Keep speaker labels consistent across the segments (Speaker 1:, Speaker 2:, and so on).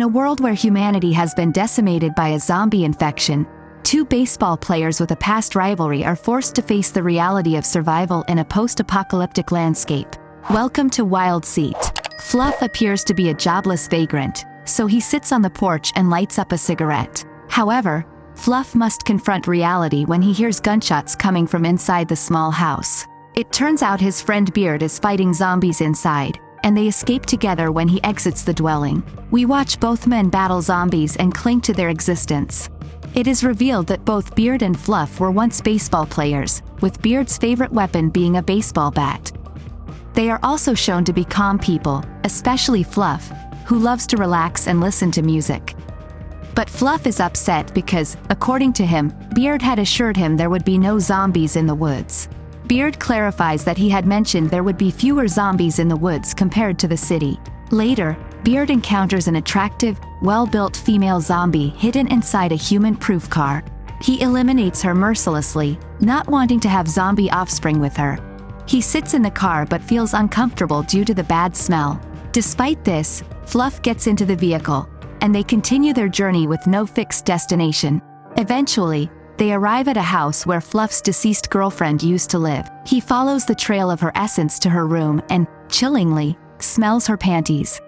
Speaker 1: In a world where humanity has been decimated by a zombie infection, two baseball players with a past rivalry are forced to face the reality of survival in a post-apocalyptic landscape. Welcome to Wild Seat. Fluff appears to be a jobless vagrant, so he sits on the porch and lights up a cigarette. However, Fluff must confront reality when he hears gunshots coming from inside the small house. It turns out his friend Beard is fighting zombies inside, and they escape together when he exits the dwelling. We watch both men battle zombies and cling to their existence. It is revealed that both Beard and Fluff were once baseball players, with Beard's favorite weapon being a baseball bat. They are also shown to be calm people, especially Fluff, who loves to relax and listen to music. But Fluff is upset because, according to him, Beard had assured him there would be no zombies in the woods. Beard clarifies that he had mentioned there would be fewer zombies in the woods compared to the city. Later, Beard encounters an attractive, well-built female zombie hidden inside a human-proof car. He eliminates her mercilessly, not wanting to have zombie offspring with her. He sits in the car but feels uncomfortable due to the bad smell. Despite this, Fluff gets into the vehicle, and they continue their journey with no fixed destination. Eventually, they arrive at a house where Fluff's deceased girlfriend used to live. He follows the trail of her essence to her room and, chillingly, smells her panties.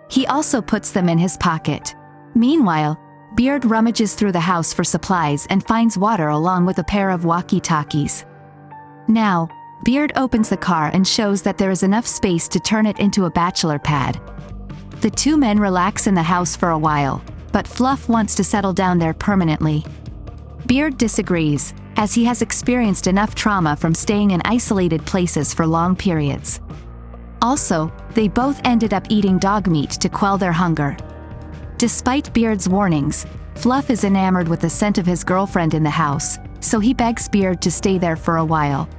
Speaker 1: He also puts them in his pocket. Meanwhile, Beard rummages through the house for supplies and finds water along with a pair of walkie-talkies. Now, Beard opens the car and shows that there is enough space to turn it into a bachelor pad. The two men relax in the house for a while, but Fluff wants to settle down there permanently. Beard disagrees, as he has experienced enough trauma from staying in isolated places for long periods. Also, they both ended up eating dog meat to quell their hunger. Despite Beard's warnings, Fluff is enamored with the scent of his girlfriend in the house, so he begs Beard to stay there for a while.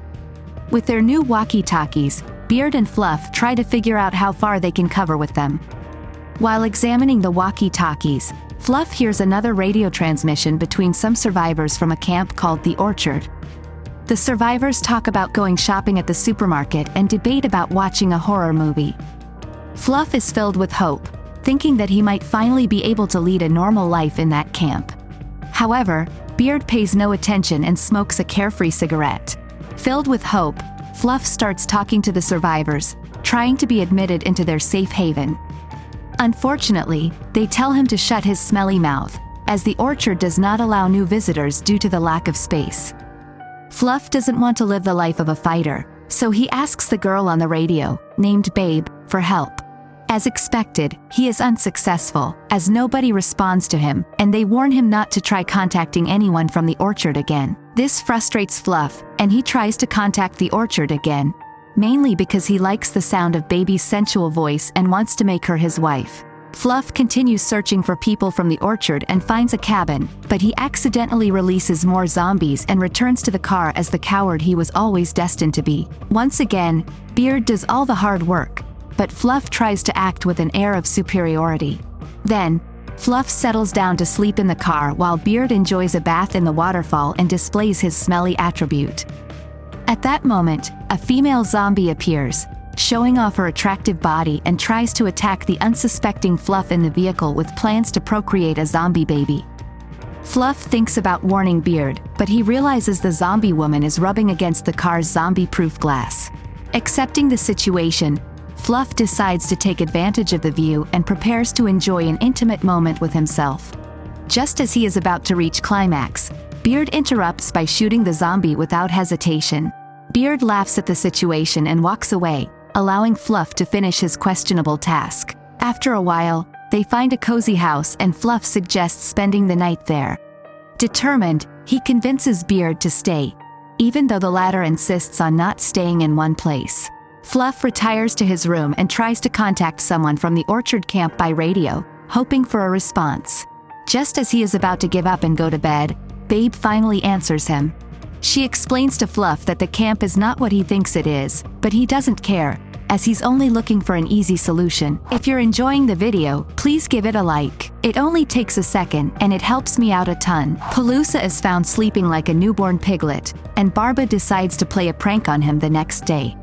Speaker 1: With their new walkie-talkies, Beard and Fluff try to figure out how far they can cover with them. While examining the walkie-talkies, Fluff hears another radio transmission between some survivors from a camp called the Orchard. The survivors talk about going shopping at the supermarket and debate about watching a horror movie. Fluff is filled with hope, thinking that he might finally be able to lead a normal life in that camp. However, Beard pays no attention and smokes a carefree cigarette. Filled with hope, Fluff starts talking to the survivors, trying to be admitted into their safe haven. Unfortunately, they tell him to shut his smelly mouth, as the orchard does not allow new visitors due to the lack of space. Fluff doesn't want to live the life of a fighter, so he asks the girl on the radio, named Babe, for help. As expected, he is unsuccessful, as nobody responds to him, and they warn him not to try contacting anyone from the orchard again. This frustrates Fluff, and he tries to contact the orchard again, mainly because he likes the sound of Baby's sensual voice and wants to make her his wife. Fluff continues searching for people from the orchard and finds a cabin, but he accidentally releases more zombies and returns to the car as the coward he was always destined to be. Once again, Beard does all the hard work, but Fluff tries to act with an air of superiority. Then, Fluff settles down to sleep in the car while Beard enjoys a bath in the waterfall and displays his smelly attribute. At that moment, a female zombie appears, showing off her attractive body and tries to attack the unsuspecting Fluff in the vehicle with plans to procreate a zombie baby. Fluff thinks about warning Beard, but he realizes the zombie woman is rubbing against the car's zombie-proof glass. Accepting the situation, Fluff decides to take advantage of the view and prepares to enjoy an intimate moment with himself. Just as he is about to reach climax, Beard interrupts by shooting the zombie without hesitation. Beard laughs at the situation and walks away, allowing Fluff to finish his questionable task. After a while, they find a cozy house and Fluff suggests spending the night there. Determined, he convinces Beard to stay, even though the latter insists on not staying in one place. Fluff retires to his room and tries to contact someone from the orchard camp by radio, hoping for a response. Just as he is about to give up and go to bed, Babe finally answers him. She explains to Fluff that the camp is not what he thinks it is, but he doesn't care, as he's only looking for an easy solution. If you're enjoying the video, please give it a like. It only takes a second, and it helps me out a ton. Palooza is found sleeping like a newborn piglet, and Barba decides to play a prank on him the next day.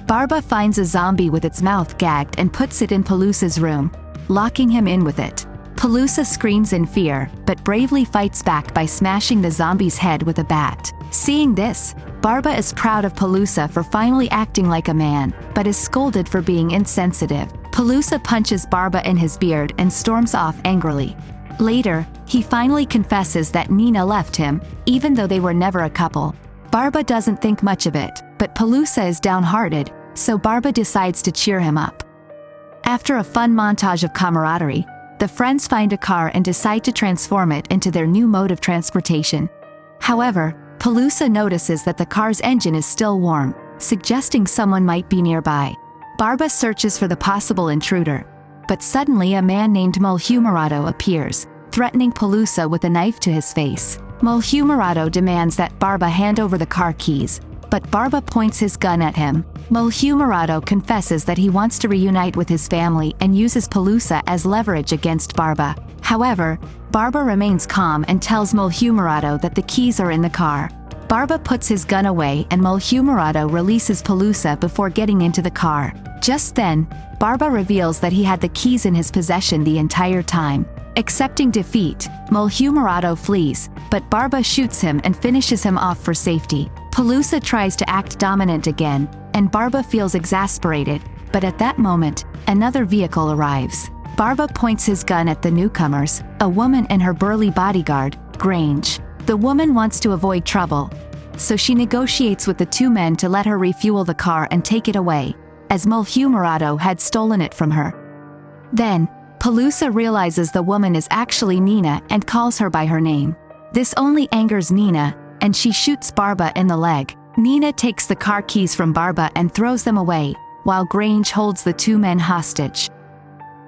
Speaker 1: Barba finds a zombie with its mouth gagged and puts it in Palooza's room, locking him in with it. Pelusa screams in fear, but bravely fights back by smashing the zombie's head with a bat. Seeing this, Barba is proud of Pelusa for finally acting like a man, but is scolded for being insensitive. Pelusa punches Barba in his beard and storms off angrily. Later, he finally confesses that Nina left him, even though they were never a couple. Barba doesn't think much of it, but Pelusa is downhearted, so Barba decides to cheer him up. After a fun montage of camaraderie, the friends find a car and decide to transform it into their new mode of transportation. However, Pelusa notices that the car's engine is still warm, suggesting someone might be nearby. Barba searches for the possible intruder, but suddenly a man named Mulhumerado appears, threatening Pelusa with a knife to his face. Mulhumerado demands that Barba hand over the car keys, but Barba points his gun at him. Mulhumerado confesses that he wants to reunite with his family and uses Pelusa as leverage against Barba. However, Barba remains calm and tells Mulhumerado that the keys are in the car. Barba puts his gun away and Mulhumerado releases Pelusa before getting into the car. Just then, Barba reveals that he had the keys in his possession the entire time. Accepting defeat, Mulhumerado flees, but Barba shoots him and finishes him off for safety. Pelusa tries to act dominant again, and Barba feels exasperated, but at that moment, another vehicle arrives. Barba points his gun at the newcomers, a woman and her burly bodyguard, Grange. The woman wants to avoid trouble, so she negotiates with the two men to let her refuel the car and take it away, as Mulhumerado had stolen it from her. Then, Pelusa realizes the woman is actually Nina and calls her by her name. This only angers Nina, and she shoots Barba in the leg. Nina takes the car keys from Barba and throws them away, while Grange holds the two men hostage.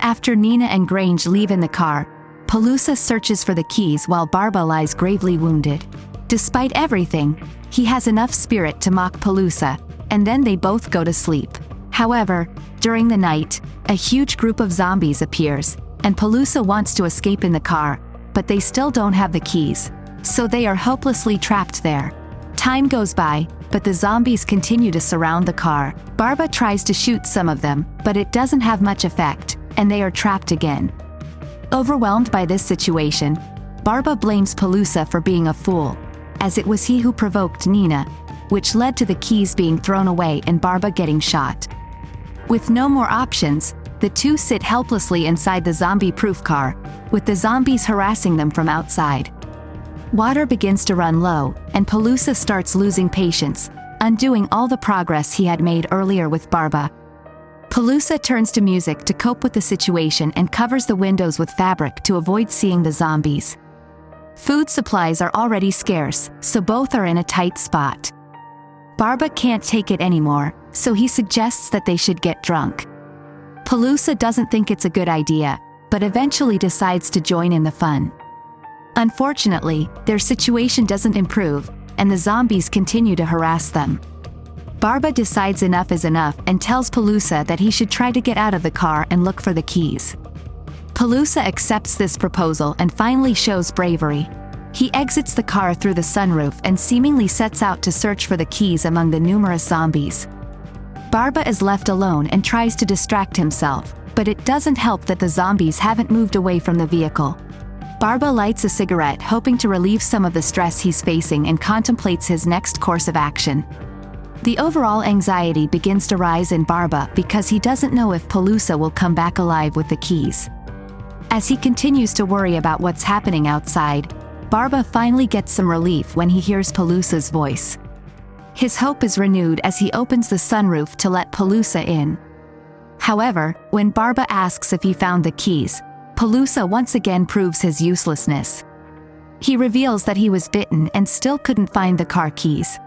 Speaker 1: After Nina and Grange leave in the car, Pelusa searches for the keys while Barba lies gravely wounded. Despite everything, he has enough spirit to mock Pelusa, and then they both go to sleep. However, during the night, a huge group of zombies appears, and Pelusa wants to escape in the car, but they still don't have the keys, so they are hopelessly trapped there. Time goes by, but the zombies continue to surround the car. Barba tries to shoot some of them, but it doesn't have much effect, and they are trapped again. Overwhelmed by this situation, Barba blames Pelusa for being a fool, as it was he who provoked Nina, which led to the keys being thrown away and Barba getting shot. With no more options, the two sit helplessly inside the zombie-proof car, with the zombies harassing them from outside. Water begins to run low, and Pelusa starts losing patience, undoing all the progress he had made earlier with Barba. Pelusa turns to music to cope with the situation and covers the windows with fabric to avoid seeing the zombies. Food supplies are already scarce, so both are in a tight spot. Barba can't take it anymore, so he suggests that they should get drunk. Pelusa doesn't think it's a good idea, but eventually decides to join in the fun. Unfortunately, their situation doesn't improve, and the zombies continue to harass them. Barba decides enough is enough and tells Pelusa that he should try to get out of the car and look for the keys. Pelusa accepts this proposal and finally shows bravery. He exits the car through the sunroof and seemingly sets out to search for the keys among the numerous zombies. Barba is left alone and tries to distract himself, but it doesn't help that the zombies haven't moved away from the vehicle. Barba lights a cigarette hoping to relieve some of the stress he's facing and contemplates his next course of action. The overall anxiety begins to rise in Barba because he doesn't know if Pelusa will come back alive with the keys. As he continues to worry about what's happening outside, Barba finally gets some relief when he hears Pelusa's voice. His hope is renewed as he opens the sunroof to let Pelusa in. However, when Barba asks if he found the keys, Pelusa once again proves his uselessness. He reveals that he was bitten and still couldn't find the car keys.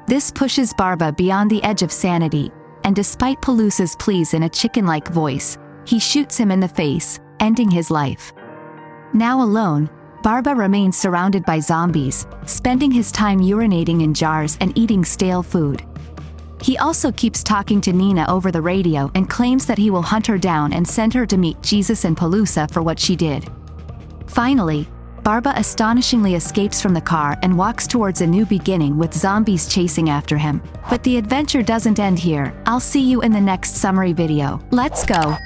Speaker 1: This pushes Barba beyond the edge of sanity, and despite Pelusa's pleas in a chicken-like voice, he shoots him in the face, ending his life. Now alone, Barba remains surrounded by zombies, spending his time urinating in jars and eating stale food. He also keeps talking to Nina over the radio and claims that he will hunt her down and send her to meet Jesus and Pelusa for what she did. Finally, Barba astonishingly escapes from the car and walks towards a new beginning with zombies chasing after him. But the adventure doesn't end here. I'll see you in the next summary video. Let's go!